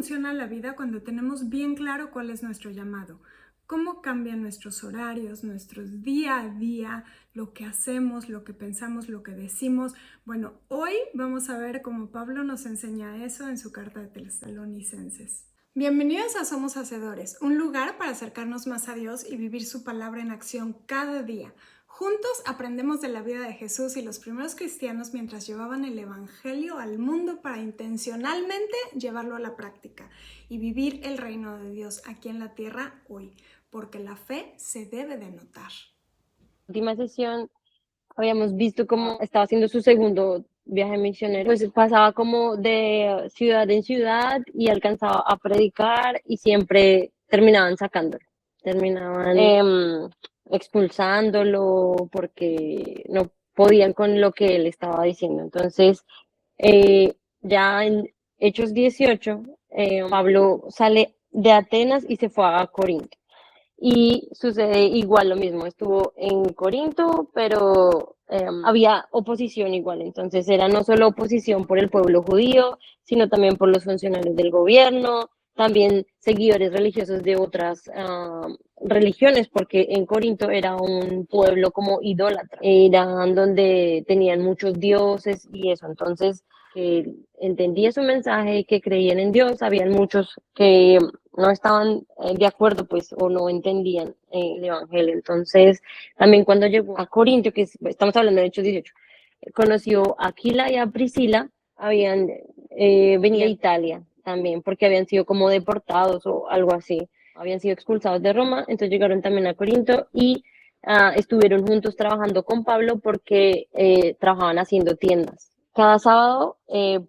funciona la vida cuando tenemos bien claro cuál es nuestro llamado? ¿Cómo cambian nuestros horarios, nuestros día a día, lo que hacemos, lo que pensamos, lo que decimos? Bueno, hoy vamos a ver cómo Pablo nos enseña eso en su carta de Tesalonicenses. Bienvenidos a Somos Hacedores, un lugar para acercarnos más a Dios y vivir su palabra en acción cada día. Juntos aprendemos de la vida de Jesús y los primeros cristianos mientras llevaban el Evangelio al mundo para intencionalmente llevarlo a la práctica y vivir el reino de Dios aquí en la tierra hoy, porque la fe se debe de notar. Última sesión habíamos visto cómo estaba haciendo su segundo viaje misionero, pues pasaba como de ciudad en ciudad y alcanzaba a predicar y siempre terminaban sacándolo, terminaban expulsándolo porque no podían con lo que él estaba diciendo. Entonces, ya en Hechos 18, Pablo sale de Atenas y se fue a Corinto. Y sucede igual lo mismo, estuvo en Corinto, pero había oposición igual, entonces era no solo oposición por el pueblo judío, sino también por los funcionarios del gobierno, también seguidores religiosos de otras religiones, porque en Corinto era un pueblo como idólatra, eran donde tenían muchos dioses y eso, entonces que entendía su mensaje, que creían en Dios, habían muchos que no estaban de acuerdo, pues, o no entendían el evangelio. Entonces, también cuando llegó a Corinto, que estamos hablando de Hechos 18, conoció a Aquila y a Priscila, habían venido de Italia también, porque habían sido como deportados o algo así, habían sido expulsados de Roma, entonces llegaron también a Corinto y estuvieron juntos trabajando con Pablo porque trabajaban haciendo tiendas. Cada sábado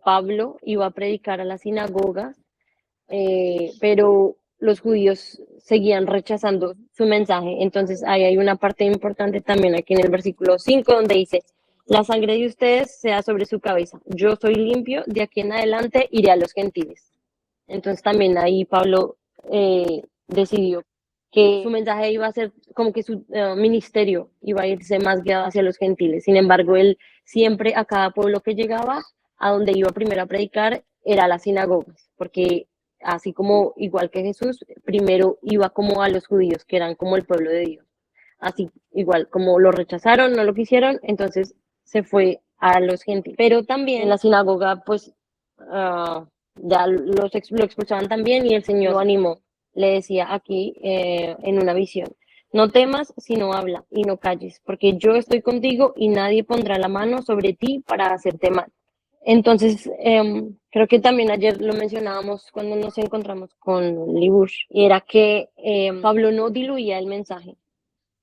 Pablo iba a predicar a las sinagogas, pero los judíos seguían rechazando su mensaje. Entonces ahí hay una parte importante también aquí en el versículo 5 donde dice, la sangre de ustedes sea sobre su cabeza. Yo soy limpio, de aquí en adelante iré a los gentiles. Entonces también ahí Pablo decidió que su mensaje iba a ser como que su ministerio iba a irse más guiado hacia los gentiles. Sin embargo, él siempre a cada pueblo que llegaba, a donde iba primero a predicar, era a las sinagogas, porque así como igual que Jesús, primero iba como a los judíos, que eran como el pueblo de Dios. Así igual como lo rechazaron, no lo quisieron, entonces se fue a los gentiles. Pero también en la sinagoga, pues ya lo expulsaban también y el Señor lo animó. Le decía aquí en una visión, no temas, sino habla y no calles, porque yo estoy contigo y nadie pondrá la mano sobre ti para hacerte mal. Entonces, creo que también ayer lo mencionábamos cuando nos encontramos con Libush, y era que Pablo no diluía el mensaje.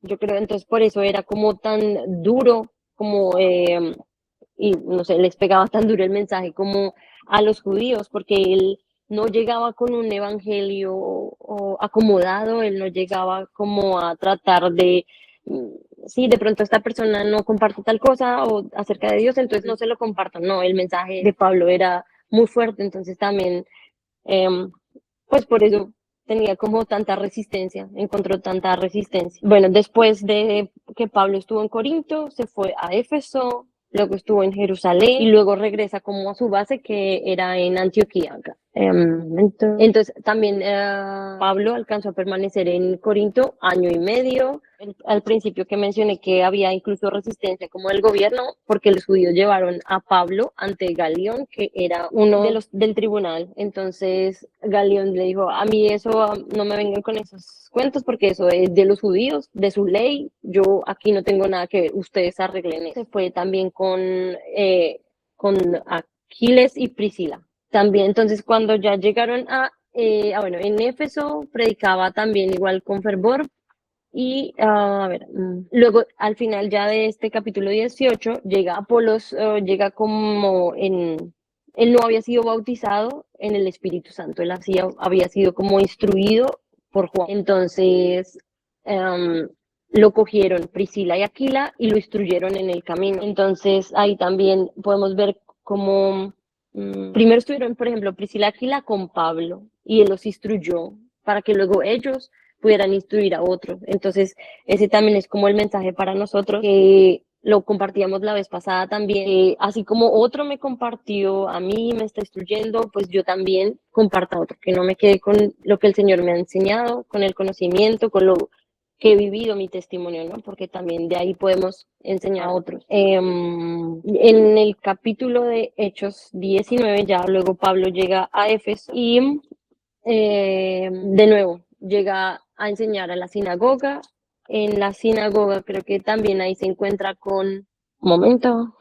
Yo creo, entonces por eso era como tan duro, como, y no sé, les pegaba tan duro el mensaje como a los judíos, porque él no llegaba con un evangelio o acomodado, él no llegaba como a tratar de, sí, de pronto esta persona no comparte tal cosa o acerca de Dios, entonces no se lo comparto, no, el mensaje de Pablo era muy fuerte, entonces también, pues por eso tenía como tanta resistencia, encontró tanta resistencia. Bueno, después de que Pablo estuvo en Corinto, se fue a Éfeso, luego estuvo en Jerusalén y luego regresa como a su base que era en Antioquía. Entonces también Pablo alcanzó a permanecer en Corinto año y medio. Al principio que mencioné que había incluso resistencia como del gobierno, porque los judíos llevaron a Pablo ante Galión, que era uno de los del tribunal. Entonces Galión le dijo, a mí eso no me vengan con esos cuentos porque eso es de los judíos, de su ley, yo aquí no tengo nada que ver, ustedes arreglen eso. Se fue también con Aquiles y Priscila. También, entonces, cuando ya llegaron bueno, en Éfeso predicaba también igual con fervor. Y, a ver, luego al final ya de este capítulo 18, llega Apolos, llega como él no había sido bautizado en el Espíritu Santo, él había sido como instruido por Juan. Entonces, lo cogieron Priscila y Aquila y lo instruyeron en el camino. Entonces, ahí también podemos ver cómo primero estuvieron, por ejemplo, Priscila y Aquila con Pablo y él los instruyó para que luego ellos pudieran instruir a otros. Entonces, ese también es como el mensaje para nosotros, que lo compartíamos la vez pasada también, así como otro me compartió a mí, me está instruyendo, pues yo también comparto a otro, que no me quede con lo que el Señor me ha enseñado, con el conocimiento, con lo que he vivido, mi testimonio, ¿no? Porque también de ahí podemos enseñar a otros. En el capítulo de Hechos 19, ya luego Pablo llega a Éfeso y de nuevo llega a enseñar a la sinagoga. En la sinagoga creo que también ahí se encuentra con, un momento,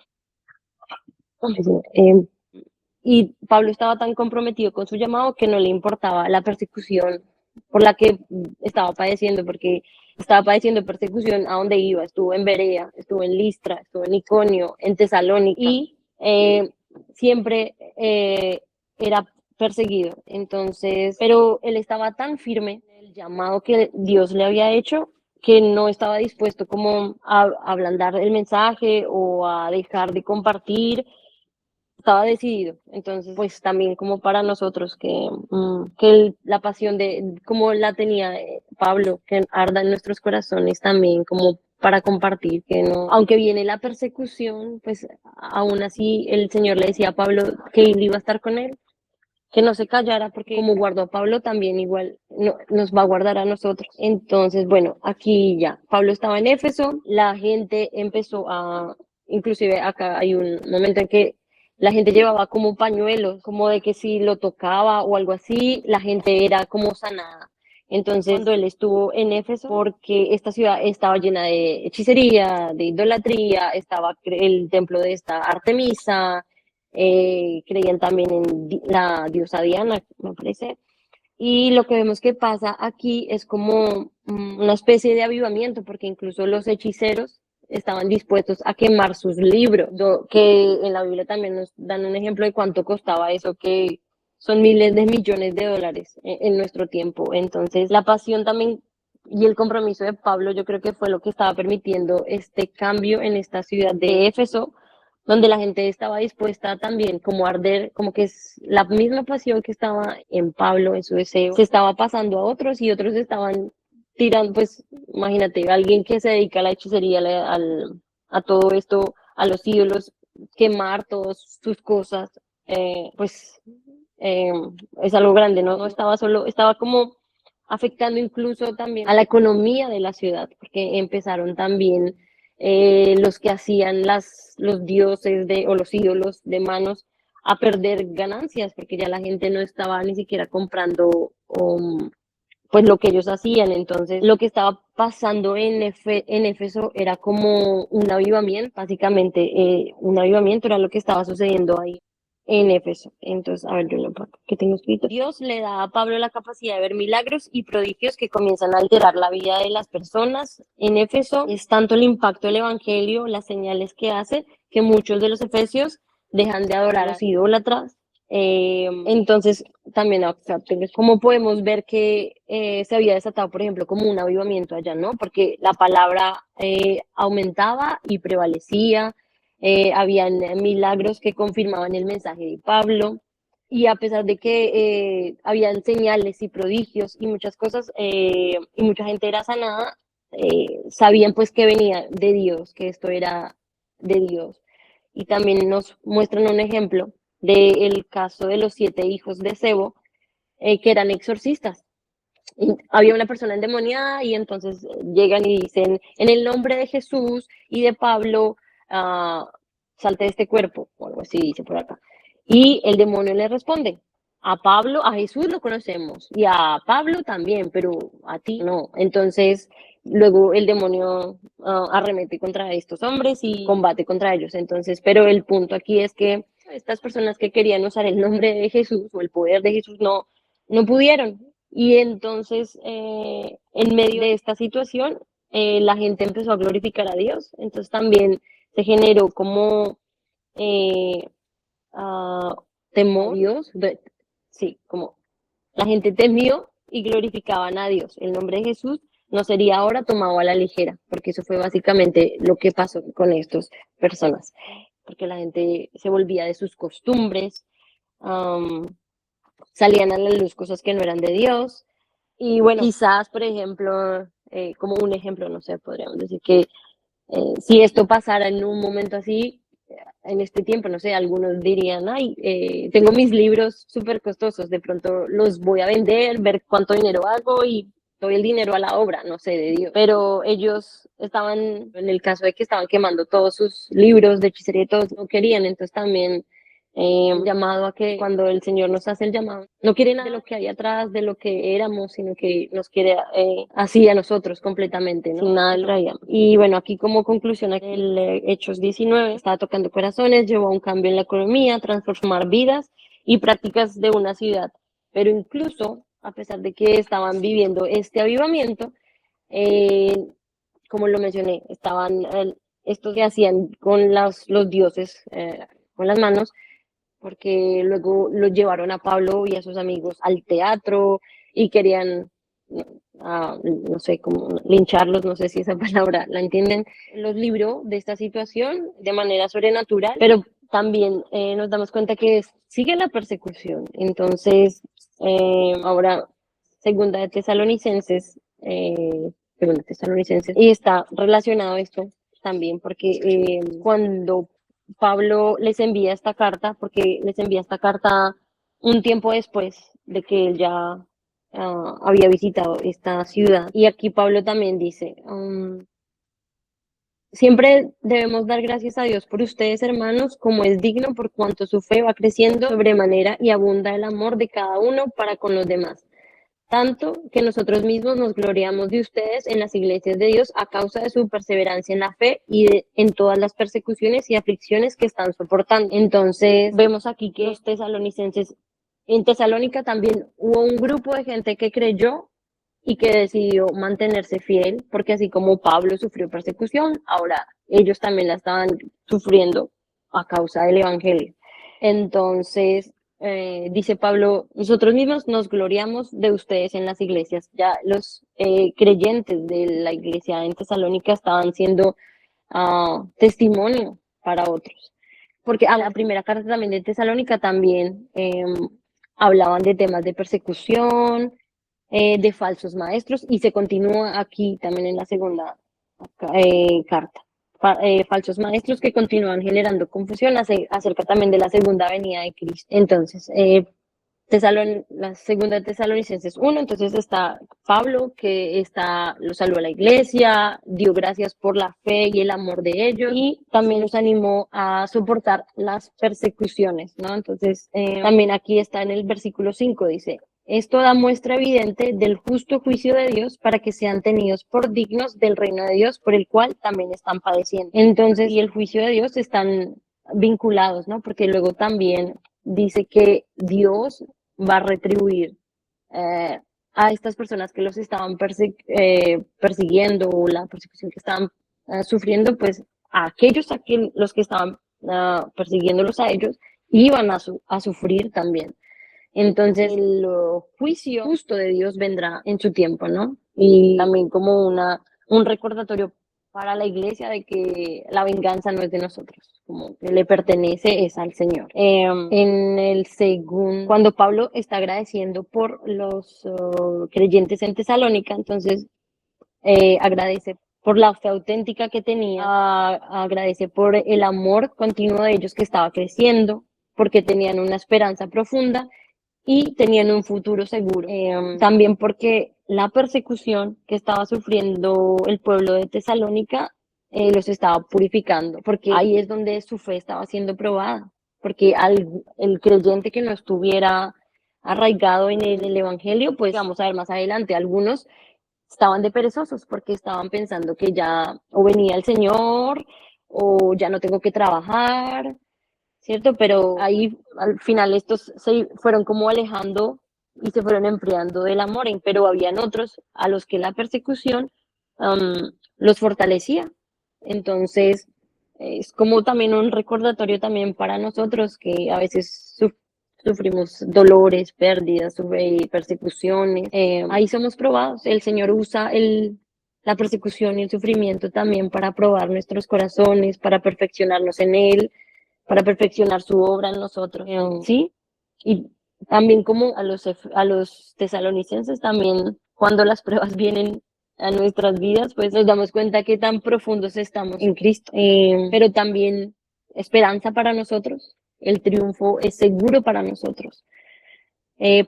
y Pablo estaba tan comprometido con su llamado que no le importaba la persecución por la que estaba padeciendo, porque estaba padeciendo persecución a donde iba. Estuvo en Berea, estuvo en Listra, estuvo en Iconio, en Tesalónica, y siempre era perseguido. Entonces, pero él estaba tan firme en el llamado que Dios le había hecho, que no estaba dispuesto como a ablandar el mensaje o a dejar de compartir. Estaba decidido. Entonces, pues también como para nosotros que la pasión de como la tenía Pablo, que arda en nuestros corazones también como para compartir, que no, aunque viene la persecución, pues aún así el Señor le decía a Pablo que él iba a estar con él, que no se callara, porque como guardó a Pablo, también igual nos va a guardar a nosotros. Entonces, bueno, aquí ya, Pablo estaba en Éfeso, la gente empezó inclusive acá hay un momento en que la gente llevaba como pañuelos, como de que si lo tocaba o algo así, la gente era como sanada. Entonces, cuando él estuvo en Éfeso, porque esta ciudad estaba llena de hechicería, de idolatría, estaba el templo de esta Artemisa, creían también en la diosa Diana, me parece. Y lo que vemos que pasa aquí es como una especie de avivamiento, porque incluso los hechiceros estaban dispuestos a quemar sus libros, que en la Biblia también nos dan un ejemplo de cuánto costaba eso, que son miles de millones de dólares en nuestro tiempo. Entonces, la pasión también y el compromiso de Pablo, yo creo que fue lo que estaba permitiendo este cambio en esta ciudad de Éfeso, donde la gente estaba dispuesta también como a arder, como que es la misma pasión que estaba en Pablo, en su deseo, se estaba pasando a otros y otros estaban tirando, pues imagínate, alguien que se dedica a la hechicería, a todo esto, a los ídolos, quemar todas sus cosas, pues eh, es algo grande, ¿no? No estaba solo, estaba como afectando incluso también a la economía de la ciudad, porque empezaron también los que hacían los dioses o los ídolos de manos a perder ganancias, porque ya la gente no estaba ni siquiera comprando pues lo que ellos hacían. Entonces, lo que estaba pasando en Éfeso era como un avivamiento, básicamente, un avivamiento era lo que estaba sucediendo ahí en Éfeso. Entonces, a ver, yo lo que tengo escrito. Dios le da a Pablo la capacidad de ver milagros y prodigios que comienzan a alterar la vida de las personas. En Éfeso es tanto el impacto del evangelio, las señales que hace, que muchos de los efesios dejan de adorar a los idólatras. Entonces, también, o sea, como podemos ver que se había desatado, por ejemplo, como un avivamiento allá, ¿no? Porque la palabra aumentaba y prevalecía, habían milagros que confirmaban el mensaje de Pablo, y a pesar de que habían señales y prodigios y muchas cosas, y mucha gente era sanada, sabían pues que venía de Dios, que esto era de Dios. Y también nos muestran un ejemplo del caso de los 7 hijos de Sebo, que eran exorcistas. Y había una persona endemoniada y entonces llegan y dicen, en el nombre de Jesús y de Pablo, salte de este cuerpo, o algo así dice por acá. Y el demonio le responde, a Pablo, a Jesús lo conocemos y a Pablo también, pero a ti no. Entonces, luego el demonio arremete contra estos hombres y combate contra ellos. Entonces, pero el punto aquí es que estas personas que querían usar el nombre de Jesús o el poder de Jesús no pudieron. Y entonces, en medio de esta situación, la gente empezó a glorificar a Dios. Entonces también se generó como eh, uh, temor a Dios. Sí, como la gente temió y glorificaban a Dios. El nombre de Jesús no sería ahora tomado a la ligera, porque eso fue básicamente lo que pasó con estas personas. Porque la gente se volvía de sus costumbres, salían a la luz cosas que no eran de Dios. Y bueno, quizás, por ejemplo, como un ejemplo, no sé, podríamos decir que Si esto pasara en un momento así, en este tiempo, no sé, algunos dirían, ay, tengo mis libros súper costosos, de pronto los voy a vender, ver cuánto dinero hago y doy el dinero a la obra, no sé, de Dios. Pero ellos estaban, en el caso de que estaban quemando todos sus libros de hechicería y todos no querían, entonces también llamado a que cuando el Señor nos hace el llamado, no quiere nada de lo que hay atrás, de lo que éramos, sino que nos quiere así a nosotros completamente, ¿no? Sin nada del traíamos. Y bueno, aquí como conclusión, el Hechos 19 estaba tocando corazones, llevó a un cambio en la economía, transformar vidas y prácticas de una ciudad. Pero incluso, a pesar de que estaban viviendo este avivamiento, eh, como lo mencioné, estaban estos que hacían con los dioses, con las manos, porque luego lo llevaron a Pablo y a sus amigos al teatro y querían, no sé, como lincharlos, no sé si esa palabra la entienden. Los libró de esta situación de manera sobrenatural, pero también nos damos cuenta que sigue la persecución. Entonces, ahora, segunda de Tesalonicenses, segunda de Tesalonicenses, y está relacionado esto también, porque cuando Pablo les envía esta carta, porque les envía esta carta un tiempo después de que él ya había visitado esta ciudad. Y aquí Pablo también dice, siempre debemos dar gracias a Dios por ustedes, hermanos, como es digno, por cuanto su fe va creciendo sobremanera y abunda el amor de cada uno para con los demás, tanto que nosotros mismos nos gloriamos de ustedes en las iglesias de Dios a causa de su perseverancia en la fe y en todas las persecuciones y aflicciones que están soportando. Entonces, vemos aquí que los tesalonicenses, en Tesalónica también hubo un grupo de gente que creyó y que decidió mantenerse fiel, porque así como Pablo sufrió persecución, ahora ellos también la estaban sufriendo a causa del evangelio. Entonces, dice Pablo, nosotros mismos nos gloriamos de ustedes en las iglesias. Ya los creyentes de la iglesia en Tesalónica estaban siendo testimonio para otros. Porque a la primera carta también de Tesalónica también hablaban de temas de persecución, de falsos maestros, y se continúa aquí también en la segunda carta. Falsos maestros que continúan generando confusión acerca también de la segunda venida de Cristo. Entonces, la segunda de Tesalonicenses 1, entonces está Pablo, que lo saludó a la iglesia, dio gracias por la fe y el amor de ellos, y también los animó a soportar las persecuciones, ¿no? Entonces, también aquí está en el versículo 5, dice, esto da muestra evidente del justo juicio de Dios para que sean tenidos por dignos del reino de Dios, por el cual también están padeciendo. Entonces, y el juicio de Dios están vinculados, ¿no? Porque luego también dice que Dios va a retribuir a estas personas que los estaban persiguiendo o la persecución que estaban sufriendo, pues a aquellos los que estaban persiguiéndolos a ellos iban a sufrir también. Entonces, el juicio justo de Dios vendrá en su tiempo, ¿no? Y también como un recordatorio para la iglesia de que la venganza no es de nosotros, como que le pertenece es al Señor. En el segundo, cuando Pablo está agradeciendo por los creyentes en Tesalónica, entonces agradece por la fe auténtica que tenía, agradece por el amor continuo de ellos que estaba creciendo, porque tenían una esperanza profunda y tenían un futuro seguro. También porque la persecución que estaba sufriendo el pueblo de Tesalónica los estaba purificando, porque ahí es donde su fe estaba siendo probada, porque el creyente que no estuviera arraigado en el evangelio, pues vamos a ver más adelante, algunos estaban de perezosos porque estaban pensando que ya o venía el Señor o ya no tengo que trabajar, ¿cierto? Pero ahí al final estos se fueron como alejando y se fueron enfriando del amor, pero habían otros a los que la persecución los fortalecía. Entonces, es como también un recordatorio también para nosotros que a veces sufrimos dolores, pérdidas, persecuciones. Ahí somos probados. El Señor usa la persecución y el sufrimiento también para probar nuestros corazones, para perfeccionarnos en Él, para perfeccionar su obra en nosotros, ¿sí? Y también como a los tesalonicenses también, cuando las pruebas vienen, a nuestras vidas, pues nos damos cuenta que tan profundos estamos en Cristo. Pero también esperanza para nosotros, el triunfo es seguro para nosotros.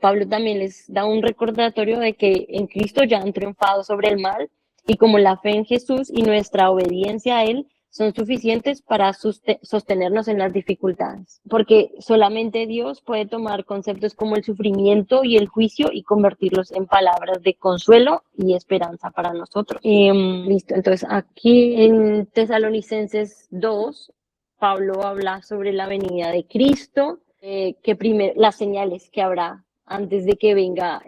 Pablo también les da un recordatorio de que en Cristo ya han triunfado sobre el mal y como la fe en Jesús y nuestra obediencia a Él son suficientes para sostenernos en las dificultades, porque solamente Dios puede tomar conceptos como el sufrimiento y el juicio y convertirlos en palabras de consuelo y esperanza para nosotros. Listo, entonces aquí en Tesalonicenses 2, Pablo habla sobre la venida de Cristo, que primero las señales que habrá antes de que venga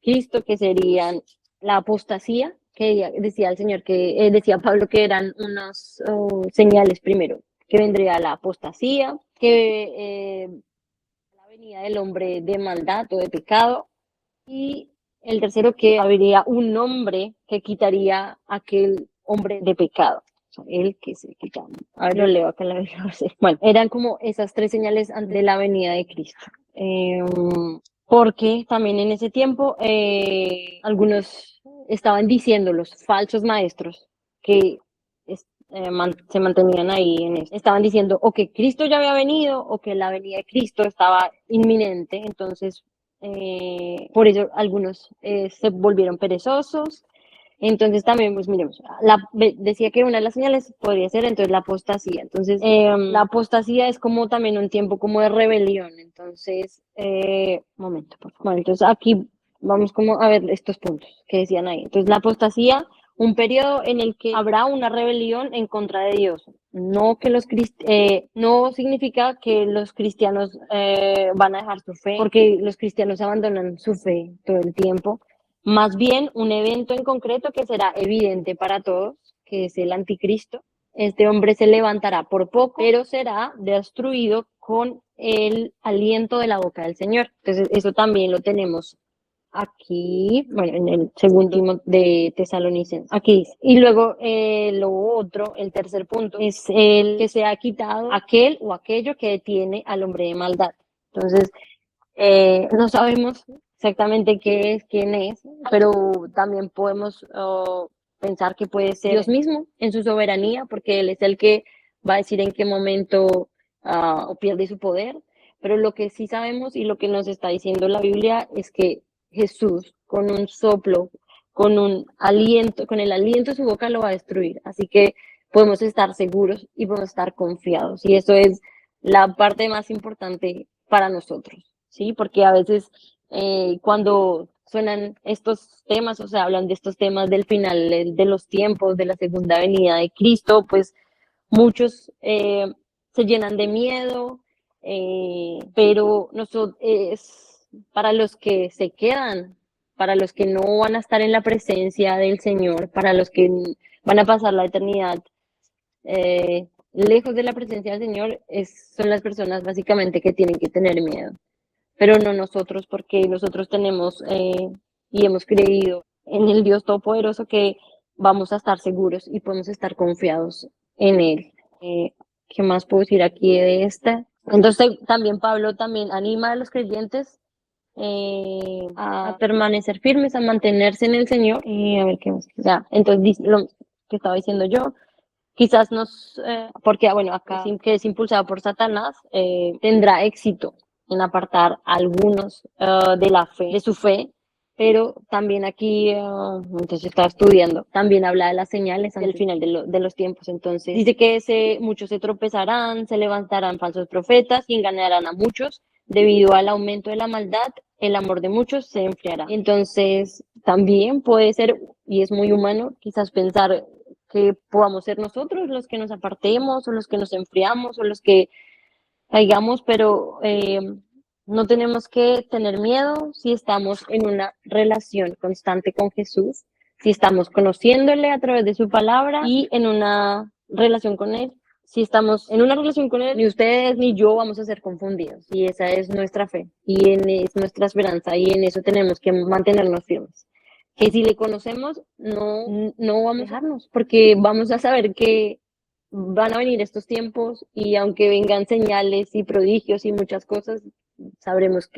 Cristo, que serían la apostasía, que decía el Señor, que decía Pablo que eran unas señales primero, que vendría la apostasía, que la venida del hombre de maldad o de pecado, y el tercero que habría un hombre que quitaría aquel hombre de pecado. El que se quita. A ver, lo leo acá en la Biblia. Bueno, eran como esas tres señales antes de la venida de Cristo. Porque también en ese tiempo algunos estaban diciendo, los falsos maestros, que se mantenían ahí, estaban diciendo o que Cristo ya había venido o que la venida de Cristo estaba inminente. Entonces, por eso algunos se volvieron perezosos. Entonces también, pues miremos, decía que una de las señales podría ser entonces la apostasía. Entonces, la apostasía es como también un tiempo como de rebelión. Entonces, momento, por favor. Bueno, entonces aquí vamos como a ver estos puntos que decían ahí. Entonces, la apostasía, un periodo en el que habrá una rebelión en contra de Dios. No que no significa que los cristianos van a dejar su fe, porque los cristianos abandonan su fe todo el tiempo. Más bien un evento en concreto que será evidente para todos, que es el anticristo. Este hombre se levantará por poco, pero será destruido con el aliento de la boca del Señor. Entonces, eso también lo tenemos aquí, bueno, en el segundo de Tesalonicenses. Aquí dice. Y luego lo otro, el tercer punto, es el que se ha quitado aquel o aquello que detiene al hombre de maldad. Entonces, no sabemos exactamente qué es, quién es, pero también podemos pensar que puede ser Dios mismo en su soberanía, porque Él es el que va a decir en qué momento o pierde su poder. Pero lo que sí sabemos y lo que nos está diciendo la Biblia es que Jesús, con un soplo, con un aliento, con el aliento de su boca lo va a destruir. Así que podemos estar seguros y podemos estar confiados. Y eso es la parte más importante para nosotros. ¿Sí? Porque a veces cuando suenan estos temas, o sea, hablan de estos temas del final de los tiempos, de la segunda venida de Cristo, pues muchos se llenan de miedo, pero nosotros, es para los que se quedan, para los que no van a estar en la presencia del Señor, para los que van a pasar la eternidad lejos de la presencia del Señor, son las personas básicamente que tienen que tener miedo, pero no nosotros, porque nosotros tenemos y hemos creído en el Dios Todopoderoso que vamos a estar seguros y podemos estar confiados en Él. ¿Qué más puedo decir aquí de esta? Entonces también Pablo también anima a los creyentes a permanecer firmes, a mantenerse en el Señor. A ver qué más. Ya, entonces lo que estaba diciendo yo, quizás porque bueno, acá que es impulsado por Satanás, tendrá éxito en apartar a algunos de la fe, de su fe, pero también aquí, entonces estaba estudiando, también habla de las señales al final de los tiempos. Entonces dice que muchos se tropezarán, se levantarán falsos profetas y engañarán a muchos. Debido al aumento de la maldad, el amor de muchos se enfriará. Entonces también puede ser, y es muy humano, quizás pensar que podamos ser nosotros los que nos apartemos o los que nos enfriamos o los que caigamos, pero no tenemos que tener miedo si estamos en una relación constante con Jesús, si estamos conociéndole a través de su palabra y en una relación con Él. Si estamos en una relación con Él, ni ustedes ni yo vamos a ser confundidos. Y esa es nuestra fe y es nuestra esperanza y en eso tenemos que mantenernos firmes. Que si le conocemos, no vamos a dejarnos, porque vamos a saber que van a venir estos tiempos y aunque vengan señales y prodigios y muchas cosas, sabremos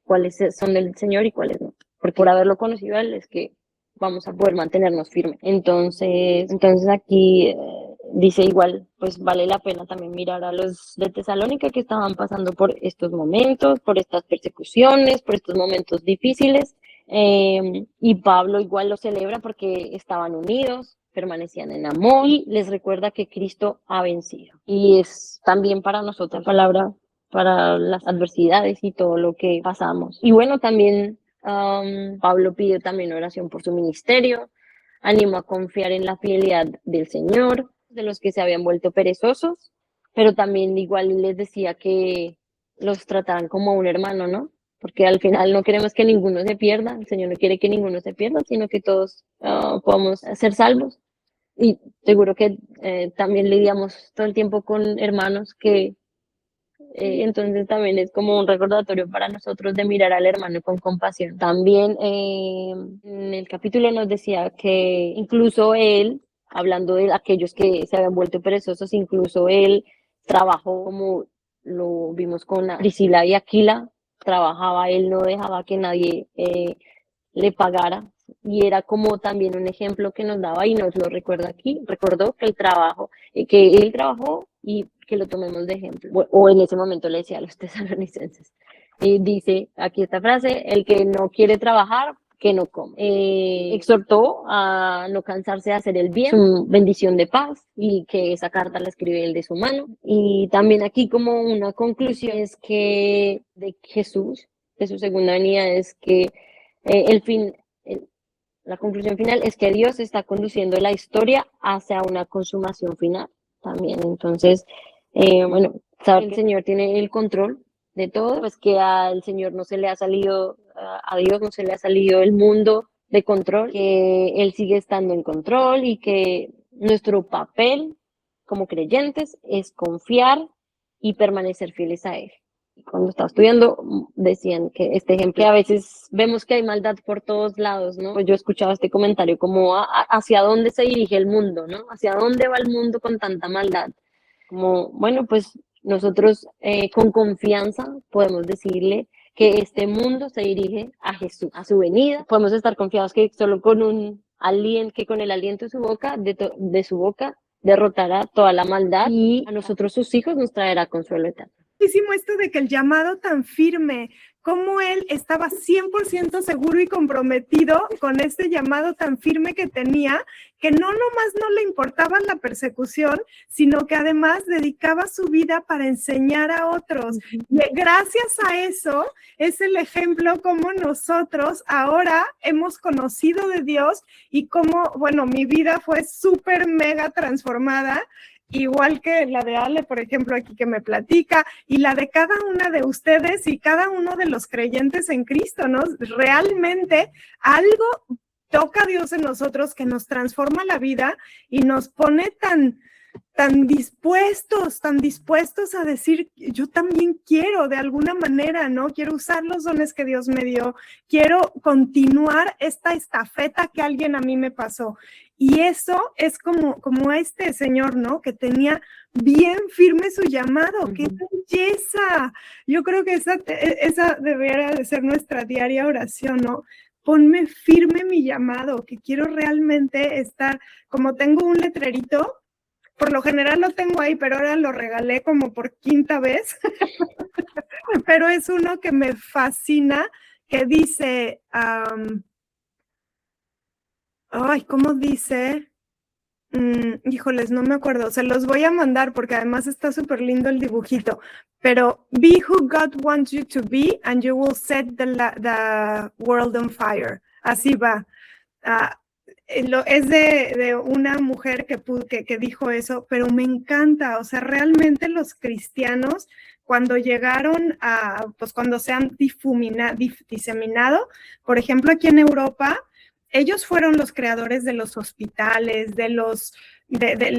cuáles son del Señor y cuáles no. Porque por haberlo conocido a Él es que vamos a poder mantenernos firmes. Entonces aquí dice igual, pues vale la pena también mirar a los de Tesalónica que estaban pasando por estos momentos, por estas persecuciones, por estos momentos difíciles. Y Pablo igual lo celebra porque estaban unidos, permanecían en amor y les recuerda que Cristo ha vencido. Y es también para nosotros la palabra para las adversidades y todo lo que pasamos. Y bueno, también Pablo pide también oración por su ministerio, animó a confiar en la fidelidad del Señor, de los que se habían vuelto perezosos, pero también igual les decía que los trataran como un hermano, ¿no? Porque al final no queremos que ninguno se pierda, el Señor no quiere que ninguno se pierda, sino que todos podamos ser salvos. Y seguro que también lidiamos todo el tiempo con hermanos que entonces también es como un recordatorio para nosotros de mirar al hermano con compasión. También en el capítulo nos decía que incluso él, hablando de aquellos que se habían vuelto perezosos, incluso él trabajó como lo vimos con Priscila y Aquila, trabajaba, él no dejaba que nadie le pagara y era como también un ejemplo que nos daba y nos lo recuerda aquí, recordó que el trabajo, que él trabajó y que lo tomemos de ejemplo, o en ese momento le decía a los tesalonicenses, dice aquí esta frase, el que no quiere trabajar, que no come. Exhortó a no cansarse de hacer el bien, su bendición de paz y que esa carta la escribe él de su mano. Y también aquí como una conclusión es que de Jesús, de su segunda venida, es que el fin, la conclusión final es que Dios está conduciendo la historia hacia una consumación final también. Entonces, bueno, saber que el Señor tiene el control de todo, pues que al Señor no se le ha salido, a Dios no se le ha salido el mundo de control, que Él sigue estando en control y que nuestro papel como creyentes es confiar y permanecer fieles a Él. Cuando estaba estudiando, decían que este ejemplo, a veces vemos que hay maldad por todos lados, ¿no? Pues yo escuchaba este comentario como hacia dónde se dirige el mundo, ¿no? Hacia dónde va el mundo con tanta maldad. Como, bueno, pues nosotros con confianza podemos decirle que este mundo se dirige a Jesús, a su venida. Podemos estar confiados que solo con que con el aliento de su boca, de su boca, derrotará toda la maldad y a nosotros sus hijos nos traerá consuelo eterno. Esto de que el llamado tan firme, cómo él estaba 100% seguro y comprometido con este llamado tan firme que tenía, que no nomás no le importaba la persecución, sino que además dedicaba su vida para enseñar a otros. Y gracias a eso es el ejemplo como nosotros ahora hemos conocido de Dios y cómo, bueno, mi vida fue súper mega transformada, igual que la de Ale, por ejemplo, aquí que me platica, y la de cada una de ustedes y cada uno de los creyentes en Cristo, ¿no? Realmente algo toca a Dios en nosotros que nos transforma la vida y nos pone tan dispuestos a decir, yo también quiero de alguna manera, ¿no? Quiero usar los dones que Dios me dio, quiero continuar esta estafeta que alguien a mí me pasó. Y eso es como este señor, ¿no? Que tenía bien firme su llamado. ¡Qué belleza! Yo creo que esa debería de ser nuestra diaria oración, ¿no? Ponme firme mi llamado, que quiero realmente estar, como tengo un letrerito, por lo general lo tengo ahí, pero ahora lo regalé como por quinta vez, pero es uno que me fascina, que dice, ¿cómo dice? Híjoles, no me acuerdo, se los voy a mandar porque además está súper lindo el dibujito, pero be who God wants you to be and you will set the world on fire. Así va. Es de una mujer que dijo eso, pero me encanta, o sea, realmente los cristianos cuando llegaron pues cuando se han diseminado, por ejemplo, aquí en Europa, ellos fueron los creadores de los hospitales,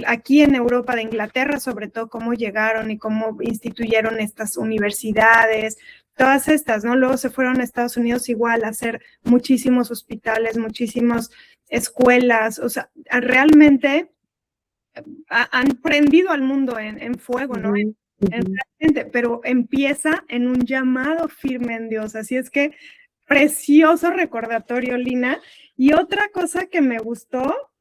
aquí en Europa, de Inglaterra, sobre todo, cómo llegaron y cómo instituyeron estas universidades, todas estas, ¿no? Luego se fueron a Estados Unidos igual a hacer muchísimos hospitales, muchísimas escuelas, o sea, realmente han prendido al mundo en fuego, ¿no? Pero empieza en un llamado firme en Dios, así es que precioso recordatorio, Lina. Y otra cosa que me gustó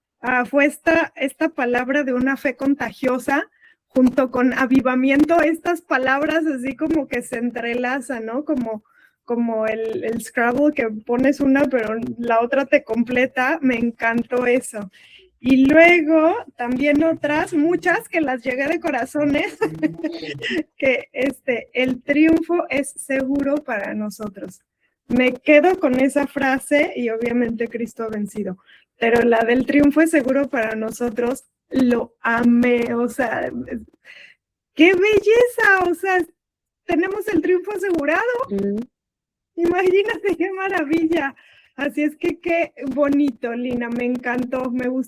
fue esta palabra de una fe contagiosa, junto con avivamiento, estas palabras así como que se entrelazan, ¿no? Como el Scrabble, que pones una, pero la otra te completa. Me encantó eso. Y luego también otras, muchas que las llegué de corazones, que el triunfo es seguro para nosotros. Me quedo con esa frase y obviamente Cristo ha vencido, pero la del triunfo es seguro para nosotros, lo amé, o sea, qué belleza, o sea, tenemos el triunfo asegurado. Imagínate qué maravilla. Así es que qué bonito, Lina, me encantó, me gustó.